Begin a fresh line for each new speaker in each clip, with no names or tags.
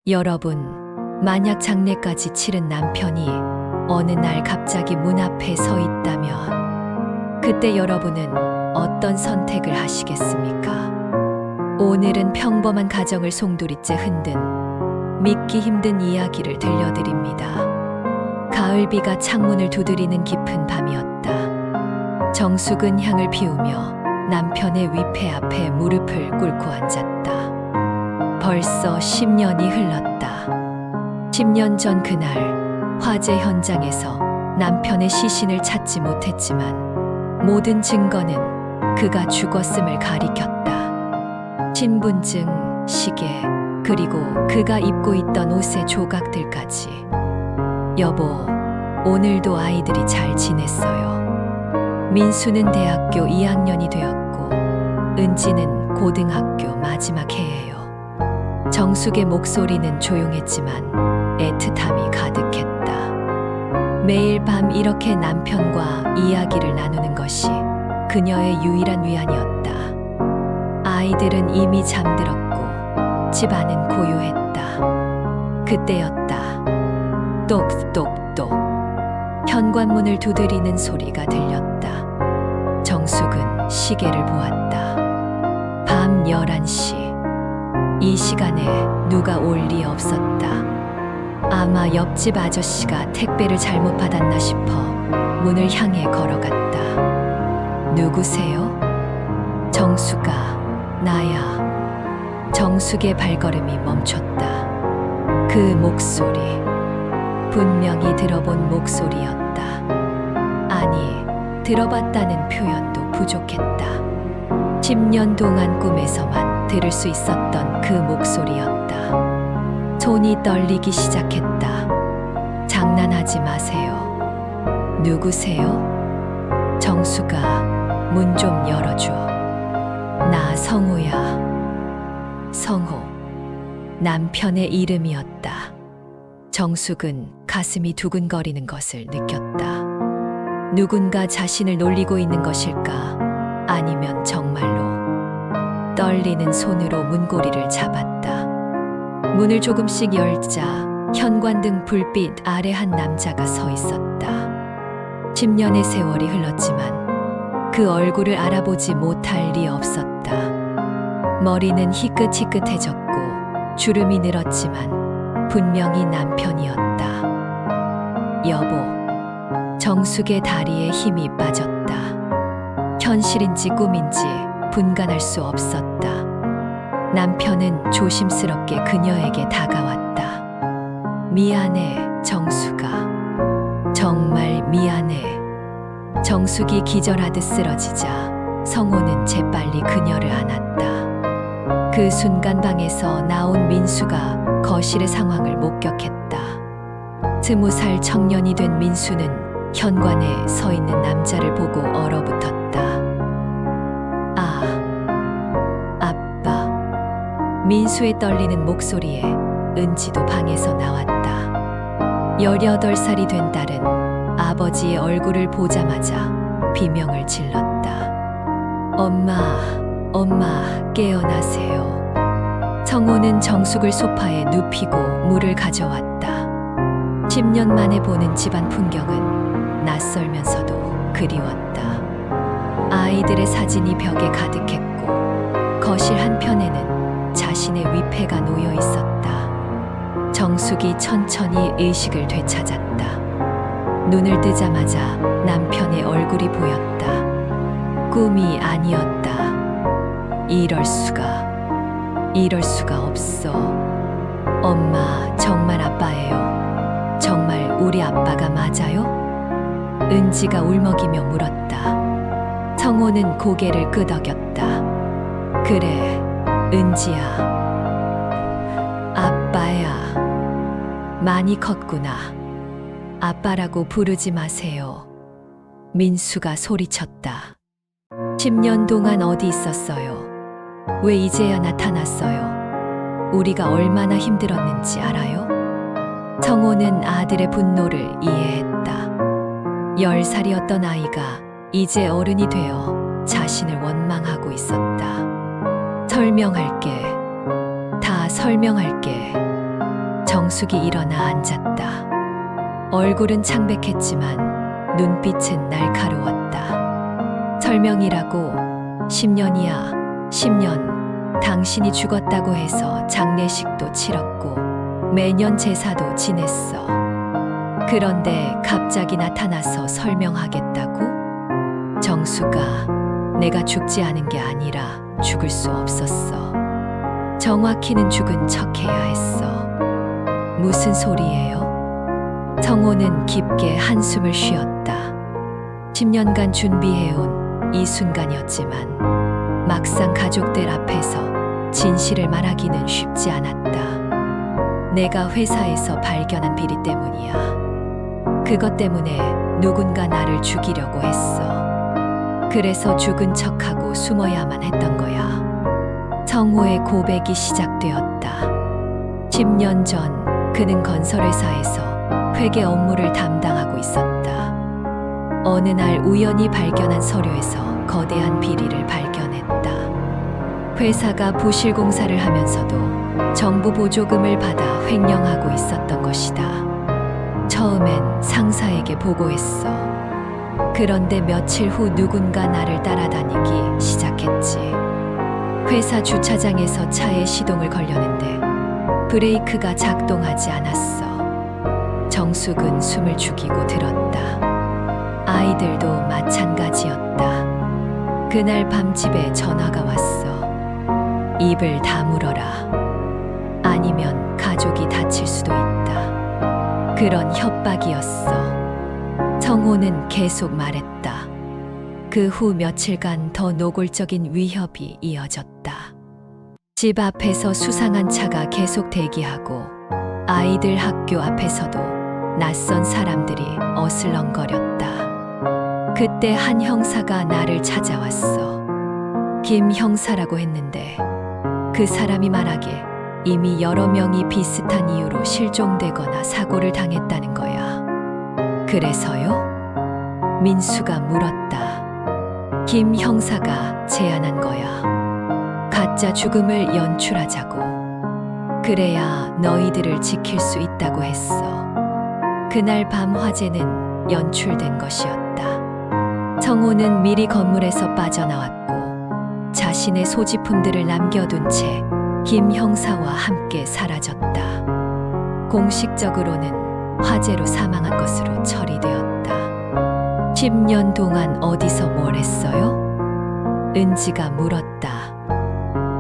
여러분, 만약 장례까지 치른 남편이 어느 날 갑자기 문 앞에 서 있다면 그때 여러분은 어떤 선택을 하시겠습니까? 오늘은 평범한 가정을 송두리째 흔든 믿기 힘든 이야기를 들려드립니다. 가을비가 창문을 두드리는 깊은 밤이었다. 정숙은 향을 피우며 남편의 위패 앞에 무릎을 꿇고 앉았다. 벌써 10년이 흘렀다. 10년 전 그날 화재 현장에서 남편의 시신을 찾지 못했지만 모든 증거는 그가 죽었음을 가리켰다. 신분증, 시계, 그리고 그가 입고 있던 옷의 조각들까지. 여보, 오늘도 아이들이 잘 지냈어요. 민수는 대학교 2학년이 되었고 은지는 고등학교 마지막 해예요. 정숙의 목소리는 조용했지만 애틋함이 가득했다. 매일 밤 이렇게 남편과 이야기를 나누는 것이 그녀의 유일한 위안이었다. 아이들은 이미 잠들었고 집안은 고요했다. 그때였다. 똑똑똑. 현관문을 두드리는 소리가 들렸다. 정숙은 시계를 보았다. 밤 11시. 이 시간에 누가 올 리 없었다. 아마 옆집 아저씨가 택배를 잘못 받았나 싶어 문을 향해 걸어갔다. 누구세요? 정숙아, 나야. 정숙의 발걸음이 멈췄다. 그 목소리, 분명히 들어본 목소리였다. 아니, 들어봤다는 표현도 부족했다. 10년 동안 꿈에서만 들을 수 있었던 그 목소리였다. 손이 떨리기 시작했다. 장난하지 마세요. 누구세요? 정숙아, 문 좀 열어줘. 나 성호야. 성호. 남편의 이름이었다. 정숙은 가슴이 두근거리는 것을 느꼈다. 누군가 자신을 놀리고 있는 것일까? 아니면 정말로? 떨리는 손으로 문고리를 잡았다. 문을 조금씩 열자 현관등 불빛 아래 한 남자가 서 있었다. 10년의 세월이 흘렀지만 그 얼굴을 알아보지 못할 리 없었다. 머리는 희끗희끗해졌고 주름이 늘었지만 분명히 남편이었다. 여보. 정숙의 다리에 힘이 빠졌다. 현실인지 꿈인지 분간할 수 없었다. 남편은 조심스럽게 그녀에게 다가왔다. 미안해, 정숙아. 정말 미안해. 정숙이 기절하듯 쓰러지자 성호는 재빨리 그녀를 안았다. 그 순간 방에서 나온 민수가 거실의 상황을 목격했다. 20살 청년이 된 민수는 현관에 서 있는 남자를 보고 얼어붙었다. 아, 아빠. 민수의 떨리는 목소리에 은지도 방에서 나왔다. 18살이 된 딸은 아버지의 얼굴을 보자마자 비명을 질렀다. 엄마, 엄마, 깨어나세요. 성호는 정숙을 소파에 눕히고 물을 가져왔다. 10년 만에 보는 집안 풍경은 낯설면서도 그리웠다. 아이들의 사진이 벽에 가득했고 거실 한편에는 자신의 위패가 놓여 있었다. 정숙이 천천히 의식을 되찾았다. 눈을 뜨자마자 남편의 얼굴이 보였다. 꿈이 아니었다. 이럴 수가 없어. 엄마, 정말 아빠예요. 정말 우리 아빠가 맞아요? 은지가 울먹이며 물었다. 성호는 고개를 끄덕였다. 그래, 은지야. 아빠야. 많이 컸구나. 아빠라고 부르지 마세요. 민수가 소리쳤다. 10년 동안 어디 있었어요? 왜 이제야 나타났어요? 우리가 얼마나 힘들었는지 알아요? 성호는 아들의 분노를 이해했다. 10살이었던 아이가 이제 어른이 되어 자신을 원망하고 있었다. 설명할게. 다 설명할게. 정숙이 일어나 앉았다. 얼굴은 창백했지만 눈빛은 날카로웠다. 설명이라고. 10년이야, 10년. 당신이 죽었다고 해서 장례식도 치렀고 매년 제사도 지냈어. 그런데 갑자기 나타나서 설명하겠다고? 정수가, 내가 죽지 않은 게 아니라 죽을 수 없었어. 정확히는 죽은 척해야 했어. 무슨 소리예요? 성호는 깊게 한숨을 쉬었다. 10년간 준비해온 이 순간이었지만 막상 가족들 앞에서 진실을 말하기는 쉽지 않았다. 내가 회사에서 발견한 비리 때문이야. 그것 때문에 누군가 나를 죽이려고 했어. 그래서 죽은 척하고 숨어야만 했던 거야. 성호의 고백이 시작되었다. 10년 전 그는 건설회사에서 회계 업무를 담당하고 있었다. 어느 날 우연히 발견한 서류에서 거대한 비리를 발견했다. 회사가 부실 공사를 하면서도 정부 보조금을 받아 횡령하고 있었던 것이다. 처음엔 상사에게 보고했어. 그런데 며칠 후 누군가 나를 따라다니기 시작했지. 회사 주차장에서 차에 시동을 걸려는데 브레이크가 작동하지 않았어. 정숙은 숨을 죽이고 들었다. 아이들도 마찬가지였다. 그날 밤 집에 전화가 왔어. 입을 다물어라. 아니면 가족이 다칠 수도 있다. 그런 협박이었어. 성호는 계속 말했다. 그 후 며칠간 더 노골적인 위협이 이어졌다. 집 앞에서 수상한 차가 계속 대기하고 아이들 학교 앞에서도 낯선 사람들이 어슬렁거렸다. 그때 한 형사가 나를 찾아왔어. 김 형사라고 했는데 그 사람이 말하길 이미 여러 명이 비슷한 이유로 실종되거나 사고를 당했다는 거야. 그래서요? 민수가 물었다. 김 형사가 제안한 거야. 가짜 죽음을 연출하자고. 그래야 너희들을 지킬 수 있다고 했어. 그날 밤 화재는 연출된 것이었다. 성호는 미리 건물에서 빠져나왔고 자신의 소지품들을 남겨둔 채 김 형사와 함께 사라졌다. 공식적으로는 화재로 사망한 것으로 처리되었다. 10년 동안 어디서 뭘 했어요? 은지가 물었다.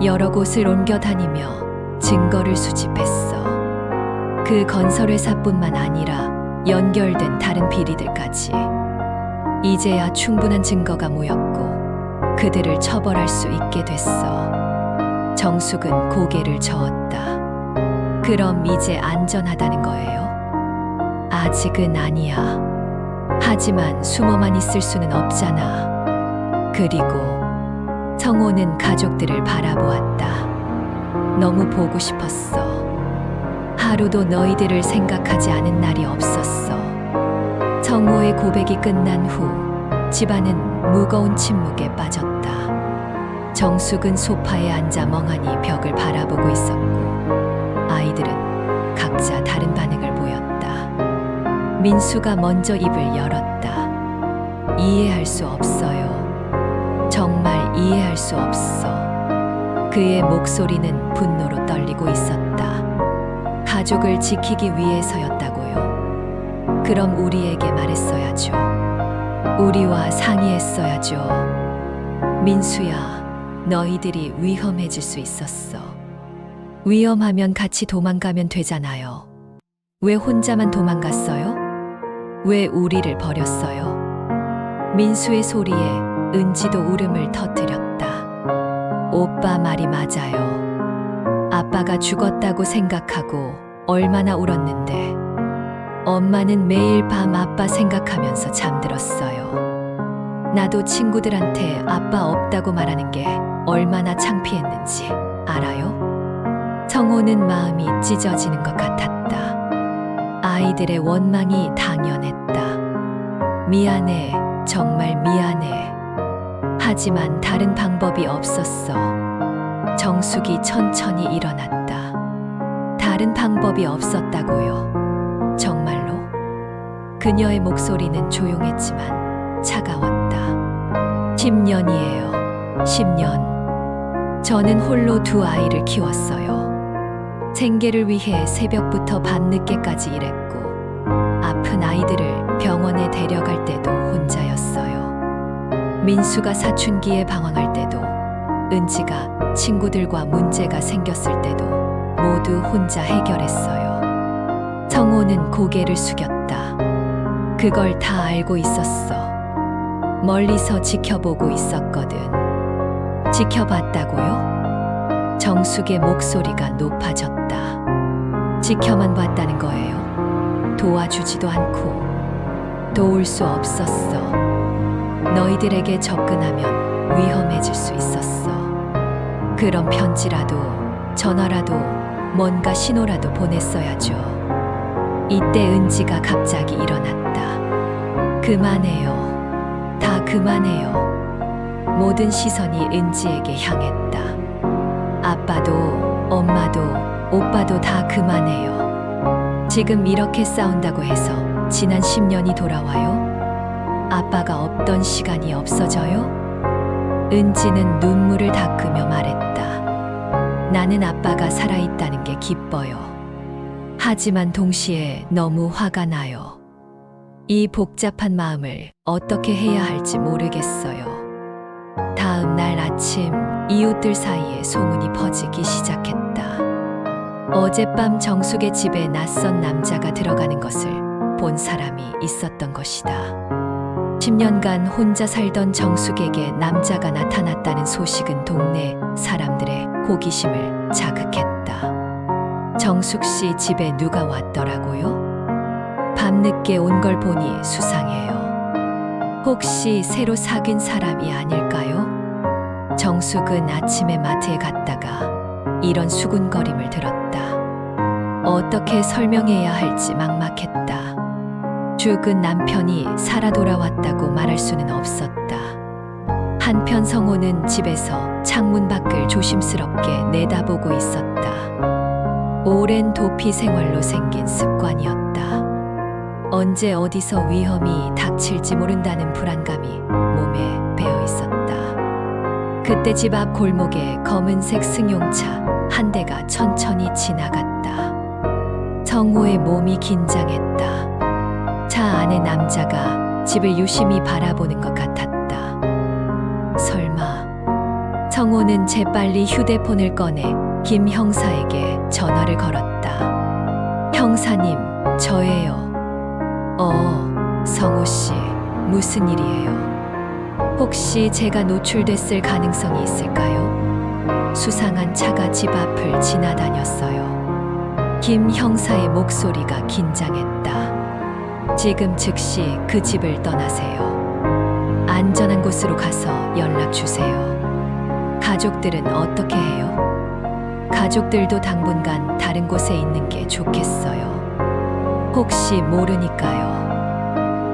여러 곳을 옮겨 다니며 증거를 수집했어. 그 건설회사뿐만 아니라 연결된 다른 비리들까지. 이제야 충분한 증거가 모였고 그들을 처벌할 수 있게 됐어. 정숙은 고개를 저었다. 그럼 이제 안전하다는 거예요? 아직은 아니야. 하지만 숨어만 있을 수는 없잖아. 그리고 성호는 가족들을 바라보았다. 너무 보고 싶었어. 하루도 너희들을 생각하지 않은 날이 없었어. 성호의 고백이 끝난 후 집안은 무거운 침묵에 빠졌다. 정숙은 소파에 앉아 멍하니 벽을 바라보고 있었고 아이들은 각자 다른 반응을 보였다. 민수가 먼저 입을 열었다. 이해할 수 없어요. 정말 이해할 수 없어. 그의 목소리는 분노로 떨리고 있었다. 가족을 지키기 위해서였다고요. 그럼 우리에게 말했어야죠. 우리와 상의했어야죠. 민수야, 너희들이 위험해질 수 있었어. 위험하면 같이 도망가면 되잖아요. 왜 혼자만 도망갔어요? 왜 우리를 버렸어요? 민수의 소리에 은지도 울음을 터뜨렸다. 오빠 말이 맞아요. 아빠가 죽었다고 생각하고 얼마나 울었는데 엄마는 매일 밤 아빠 생각하면서 잠들었어요. 나도 친구들한테 아빠 없다고 말하는 게 얼마나 창피했는지 알아요? 성호는 마음이 찢어지는 것 같았다. 아이들의 원망이 당연했다. 미안해, 정말 미안해. 하지만 다른 방법이 없었어. 정숙이 천천히 일어났다. 다른 방법이 없었다고요. 정말로? 그녀의 목소리는 조용했지만 차가웠다. 10년이에요. 10년. 저는 홀로 두 아이를 키웠어요. 생계를 위해 새벽부터 밤늦게까지 일했고, 아픈 아이들을 병원에 데려갈 때도 혼자였어요. 민수가 사춘기에 방황할 때도, 은지가 친구들과 문제가 생겼을 때도 모두 혼자 해결했어요. 성호는 고개를 숙였다. 그걸 다 알고 있었어. 멀리서 지켜보고 있었거든. 지켜봤다고요? 정숙의 목소리가 높아졌다. 지켜만 봤다는 거예요. 도와주지도 않고. 도울 수 없었어. 너희들에게 접근하면 위험해질 수 있었어. 그런 편지라도, 전화라도, 뭔가 신호라도 보냈어야죠. 이때 은지가 갑자기 일어났다. 그만해요. 다 그만해요. 모든 시선이 은지에게 향했다. 아빠도, 엄마도, 오빠도 다 그만해요. 지금 이렇게 싸운다고 해서 지난 10년이 돌아와요? 아빠가 없던 시간이 없어져요? 은지는 눈물을 닦으며 말했다. 나는 아빠가 살아있다는 게 기뻐요. 하지만 동시에 너무 화가 나요. 이 복잡한 마음을 어떻게 해야 할지 모르겠어요. 다음 날 아침, 이웃들 사이에 소문이 퍼지기 시작했다. 어젯밤 정숙의 집에 낯선 남자가 들어가는 것을 본 사람이 있었던 것이다. 10년간 혼자 살던 정숙에게 남자가 나타났다는 소식은 동네 사람들의 호기심을 자극했다. 정숙 씨 집에 누가 왔더라고요? 밤늦게 온 걸 보니 수상해요. 혹시 새로 사귄 사람이 아닐까요? 정숙은 아침에 마트에 갔다가 이런 수군거림을 들었다. 어떻게 설명해야 할지 막막했다. 죽은 남편이 살아 돌아왔다고 말할 수는 없었다. 한편 성호는 집에서 창문 밖을 조심스럽게 내다보고 있었다. 오랜 도피 생활로 생긴 습관이었다. 언제 어디서 위험이 닥칠지 모른다는 불안감이 몸에 배어 있었다. 그때 집 앞 골목에 검은색 승용차 한 대가 천천히 지나갔다. 성호의 몸이 긴장했다. 차 안에 남자가 집을 유심히 바라보는 것 같았다. 설마. 성호는 재빨리 휴대폰을 꺼내 김 형사에게 전화를 걸었다. 형사님, 저예요. 성호 씨, 무슨 일이에요? 혹시 제가 노출됐을 가능성이 있을까요? 수상한 차가 집 앞을 지나다녔어요. 김 형사의 목소리가 긴장했다. 지금 즉시 그 집을 떠나세요. 안전한 곳으로 가서 연락 주세요. 가족들은 어떻게 해요? 가족들도 당분간 다른 곳에 있는 게 좋겠어요. 혹시 모르니까요.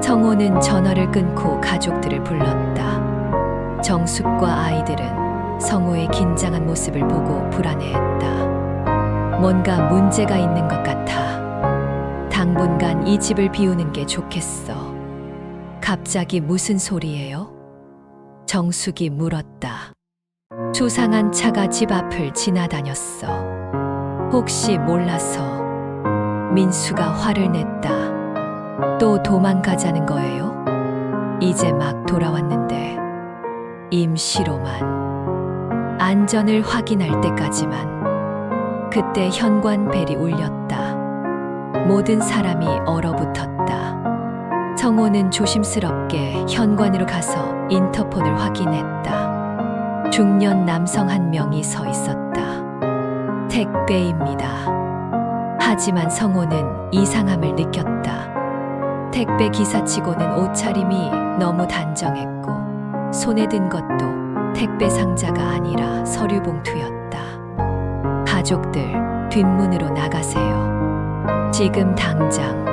성호는 전화를 끊고 가족들을 불렀다. 정숙과 아이들은 성호의 긴장한 모습을 보고 불안해했다. 뭔가 문제가 있는 것 같아. 당분간 이 집을 비우는 게 좋겠어. 갑자기 무슨 소리예요? 정숙이 물었다. 수상한 차가 집 앞을 지나다녔어. 혹시 몰라서. 민수가 화를 냈다. 또 도망가자는 거예요? 이제 막 돌아왔는데. 임시로만. 안전을 확인할 때까지만. 그때 현관벨이 울렸다. 모든 사람이 얼어붙었다. 성호는 조심스럽게 현관으로 가서 인터폰을 확인했다. 중년 남성 한 명이 서 있었다. 택배입니다. 하지만 성호는 이상함을 느꼈다. 택배 기사치고는 옷차림이 너무 단정했고, 손에 든 것도 택배 상자가 아니라 서류 봉투였다. 가족들, 뒷문으로 나가세요. 지금 당장.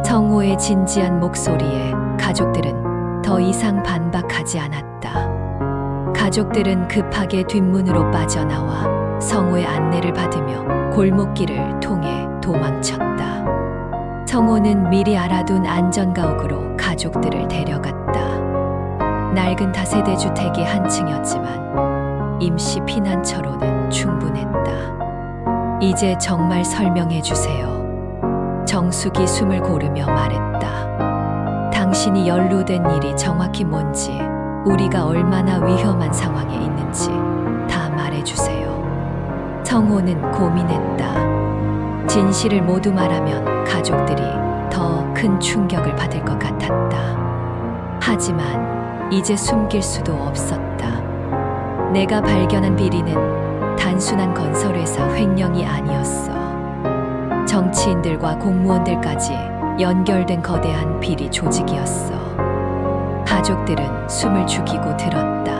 성호의 진지한 목소리에 가족들은 더 이상 반박하지 않았다. 가족들은 급하게 뒷문으로 빠져나와 성호의 안내를 받으며 골목길을 통해 도망쳤다. 성호는 미리 알아둔 안전가옥으로 가족들을 데려갔다. 낡은 다세대 주택이 한 층이었지만 임시 피난처로는 충분했다. 이제 정말 설명해 주세요. 정숙이 숨을 고르며 말했다. 당신이 연루된 일이 정확히 뭔지, 우리가 얼마나 위험한 상황에 있는지 다 말해주세요. 성호는 고민했다. 진실을 모두 말하면 가족들이 더 큰 충격을 받을 것 같았다. 하지만 이제 숨길 수도 없었다. 내가 발견한 비리는 단순한 건설회사 횡령이 아니었어. 정치인들과 공무원들까지 연결된 거대한 비리 조직이었어. 가족들은 숨을 죽이고 들었다.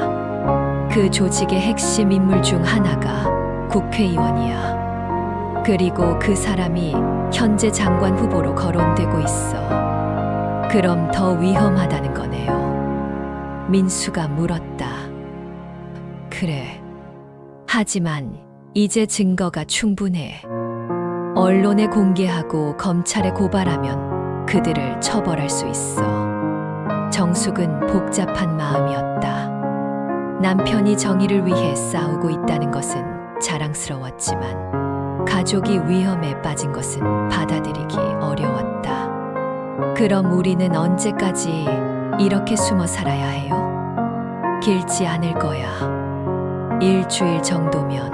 그 조직의 핵심 인물 중 하나가 국회의원이야. 그리고 그 사람이 현재 장관 후보로 거론되고 있어. 그럼 더 위험하다는 거네요. 민수가 물었다. 그래. 하지만 이제 증거가 충분해. 언론에 공개하고 검찰에 고발하면 그들을 처벌할 수 있어. 정숙은 복잡한 마음이었다. 남편이 정의를 위해 싸우고 있다는 것은 자랑스러웠지만 가족이 위험에 빠진 것은 받아들이기 어려웠다. 그럼 우리는 언제까지 이렇게 숨어 살아야 해요? 길지 않을 거야. 일주일 정도면.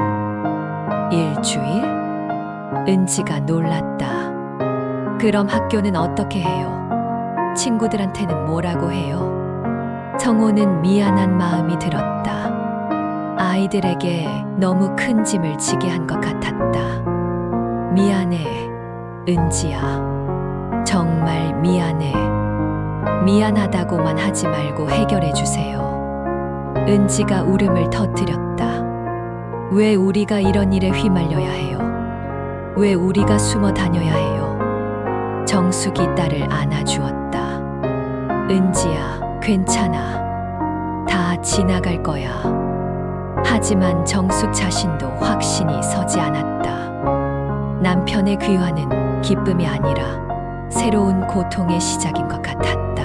일주일? 은지가 놀랐다. 그럼 학교는 어떻게 해요? 친구들한테는 뭐라고 해요? 성호는 미안한 마음이 들었다. 아이들에게 너무 큰 짐을 지게 한 것 같았다. 미안해, 은지야. 정말 미안해. 미안하다고만 하지 말고 해결해 주세요. 은지가 울음을 터뜨렸다. 왜 우리가 이런 일에 휘말려야 해요? 왜 우리가 숨어 다녀야 해요? 정숙이 딸을 안아주었다. 은지야, 괜찮아. 다 지나갈 거야. 하지만 정숙 자신도 확신이 서지 않았다. 남편의 귀환은 기쁨이 아니라 새로운 고통의 시작인 것 같았다.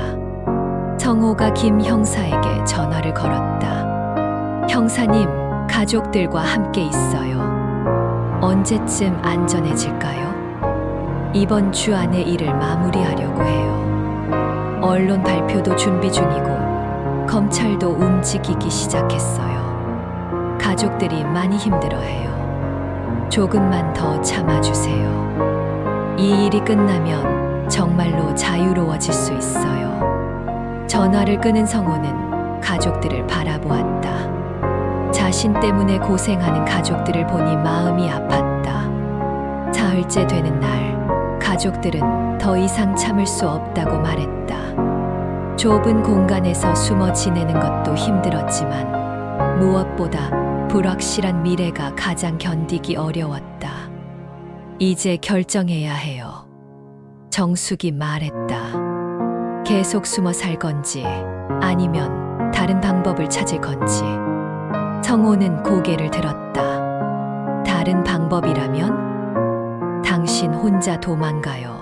성호가 김 형사에게 전화를 걸었다. 형사님, 가족들과 함께 있어요. 언제쯤 안전해질까요? 이번 주 안에 일을 마무리하려고 해요. 언론 발표도 준비 중이고 검찰도 움직이기 시작했어요. 가족들이 많이 힘들어해요. 조금만 더 참아주세요. 이 일이 끝나면 정말로 자유로워질 수 있어요. 전화를 끊은 성호는 가족들을 바라보았다. 자신 때문에 고생하는 가족들을 보니 마음이 아팠다. 사흘째 되는 날, 가족들은 더 이상 참을 수 없다고 말했다. 좁은 공간에서 숨어 지내는 것도 힘들었지만 무엇보다 불확실한 미래가 가장 견디기 어려웠다. 이제 결정해야 해요. 정숙이 말했다. 계속 숨어 살 건지 아니면 다른 방법을 찾을 건지. 성호는 고개를 들었다. 다른 방법이라면? 당신 혼자 도망가요.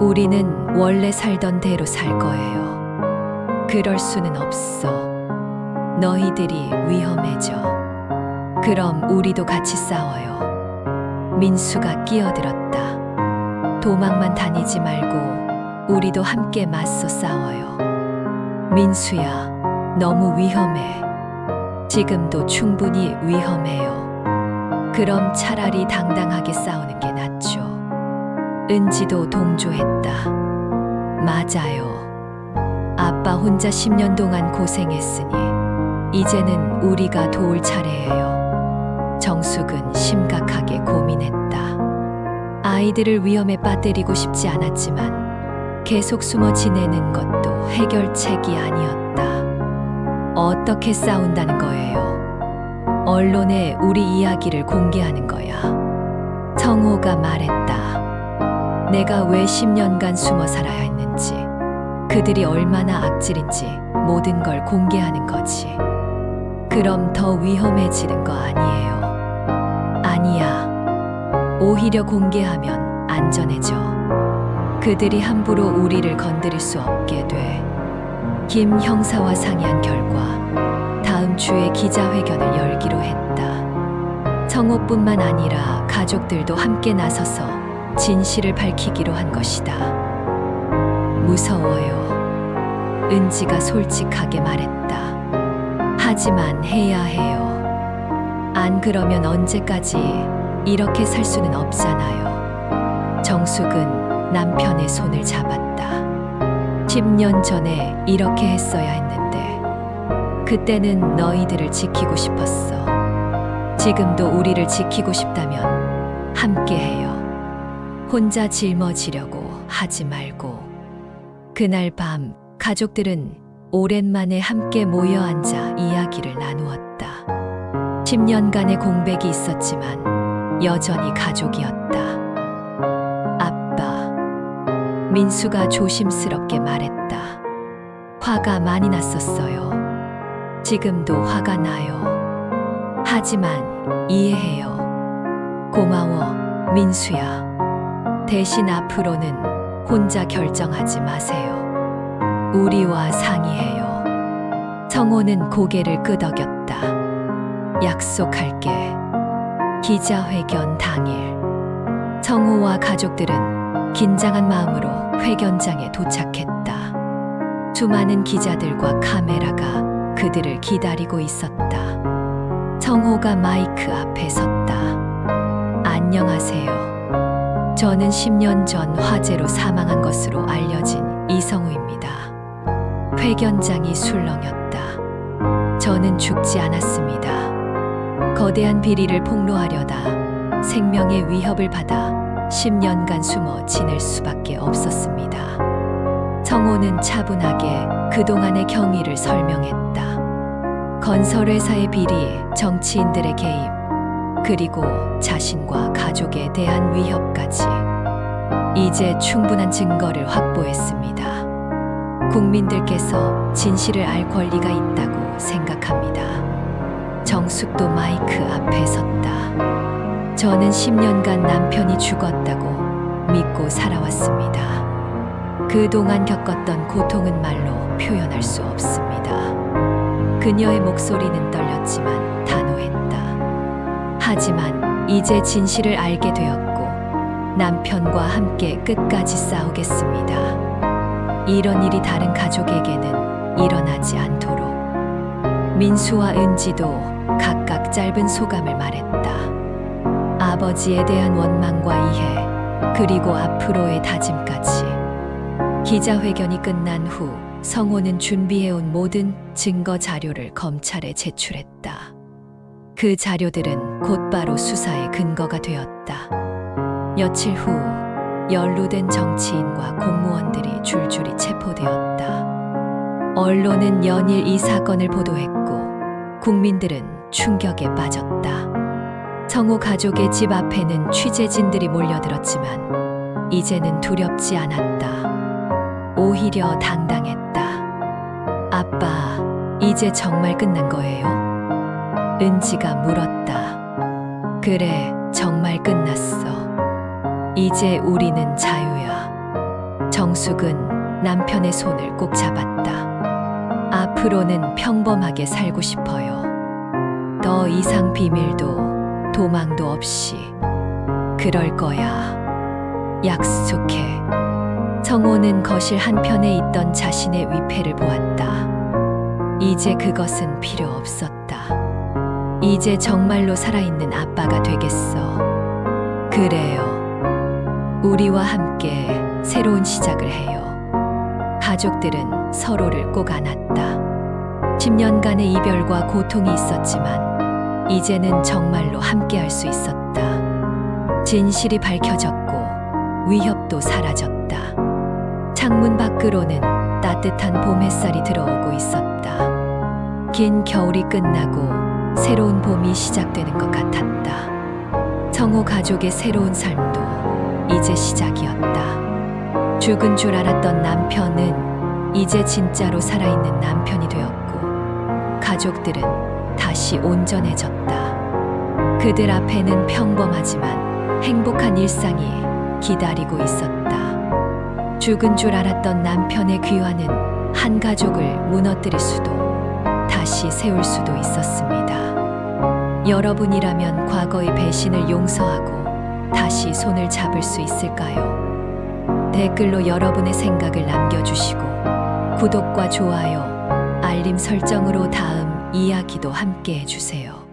우리는 원래 살던 대로 살 거예요. 그럴 수는 없어. 너희들이 위험해져. 그럼 우리도 같이 싸워요. 민수가 끼어들었다. 도망만 다니지 말고 우리도 함께 맞서 싸워요. 민수야, 너무 위험해. 지금도 충분히 위험해요. 그럼 차라리 당당하게 싸우는 게 낫죠. 은지도 동조했다. 맞아요. 아빠 혼자 10년 동안 고생했으니 이제는 우리가 도울 차례예요. 정숙은 심각하게 고민했다. 아이들을 위험에 빠뜨리고 싶지 않았지만 계속 숨어 지내는 것도 해결책이 아니었다. 어떻게 싸운다는 거예요? 언론에 우리 이야기를 공개하는 거야. 성호가 말했다. 내가 왜 10년간 숨어 살아야 했는지, 그들이 얼마나 악질인지 모든 걸 공개하는 거지. 그럼 더 위험해지는 거 아니에요? 아니야. 오히려 공개하면 안전해져. 그들이 함부로 우리를 건드릴 수 없게 돼. 김 형사와 상의한 결과 다음 주에 기자회견을 열기로 했다. 성호뿐만 아니라 가족들도 함께 나서서 진실을 밝히기로 한 것이다. 무서워요. 은지가 솔직하게 말했다. 하지만 해야 해요. 안 그러면 언제까지 이렇게 살 수는 없잖아요. 정숙은 남편의 손을 잡았다. 10년 전에 이렇게 했어야 했는데 그때는 너희들을 지키고 싶었어. 지금도 우리를 지키고 싶다면 함께 해요. 혼자 짊어지려고 하지 말고. 그날 밤 가족들은 오랜만에 함께 모여 앉아 이야기를 나누었다. 10년간의 공백이 있었지만 여전히 가족이었다. 아빠, 민수가 조심스럽게 말했다. 화가 많이 났었어요. 지금도 화가 나요. 하지만 이해해요. 고마워, 민수야. 대신 앞으로는 혼자 결정하지 마세요. 우리와 상의해요. 성호는 고개를 끄덕였다. 약속할게. 기자회견 당일 성호와 가족들은 긴장한 마음으로 회견장에 도착했다. 수많은 기자들과 카메라가 그들을 기다리고 있었다. 성호가 마이크 앞에 섰다. 안녕하세요. 저는 10년 전 화재로 사망한 것으로 알려진 이성우입니다. 회견장이 술렁였다. 저는 죽지 않았습니다. 거대한 비리를 폭로하려다 생명의 위협을 받아 10년간 숨어 지낼 수밖에 없었습니다. 성호는 차분하게 그동안의 경위를 설명했다. 건설회사의 비리, 정치인들의 개입, 그리고 자신과 가족에 대한 위협까지. 이제 충분한 증거를 확보했습니다. 국민들께서 진실을 알 권리가 있다고 생각합니다. 정숙도 마이크 앞에 섰다. 저는 10년간 남편이 죽었다고 믿고 살아왔습니다. 그동안 겪었던 고통은 말로 표현할 수 없습니다. 그녀의 목소리는 떨렸지만 단호했다. 하지만 이제 진실을 알게 되었고 남편과 함께 끝까지 싸우겠습니다. 이런 일이 다른 가족에게는 일어나지 않도록. 민수와 은지도 각각 짧은 소감을 말했다. 아버지에 대한 원망과 이해, 그리고 앞으로의 다짐까지. 기자회견이 끝난 후 성호는 준비해온 모든 증거 자료를 검찰에 제출했다. 그 자료들은 곧바로 수사의 근거가 되었다. 며칠 후 연루된 정치인과 공무원들이 줄줄이 체포되었다. 언론은 연일 이 사건을 보도했고 국민들은 충격에 빠졌다. 성호 가족의 집 앞에는 취재진들이 몰려들었지만 이제는 두렵지 않았다. 오히려 당당했다. 아빠, 이제 정말 끝난 거예요? 은지가 물었다. 그래, 정말 끝났어. 이제 우리는 자유야. 정숙은 남편의 손을 꼭 잡았다. 앞으로는 평범하게 살고 싶어요. 더 이상 비밀도 도망도 없이. 그럴 거야. 약속해. 성호는 거실 한편에 있던 자신의 위패를 보았다. 이제 그것은 필요 없었다. 이제 정말로 살아있는 아빠가 되겠어. 그래요. 우리와 함께 새로운 시작을 해요. 가족들은 서로를 꼭 안았다. 10년간의 이별과 고통이 있었지만 이제는 정말로 함께 할 수 있었다. 진실이 밝혀졌고 위협도 사라졌다. 창문 밖으로는 따뜻한 봄 햇살이 들어오고 있었다. 긴 겨울이 끝나고 새로운 봄이 시작되는 것 같았다. 성호 가족의 새로운 삶도 이제 시작이었다. 죽은 줄 알았던 남편은 이제 진짜로 살아있는 남편이 되었고 가족들은 다시 온전해졌다. 그들 앞에는 평범하지만 행복한 일상이 기다리고 있었다. 죽은 줄 알았던 남편의 귀환은 한 가족을 무너뜨릴 수도 다시 세울 수도 있었습니다. 여러분이라면 과거의 배신을 용서하고 다시 손을 잡을 수 있을까요? 댓글로 여러분의 생각을 남겨주시고 구독과 좋아요, 알림 설정으로 다음 이야기도 함께 해주세요.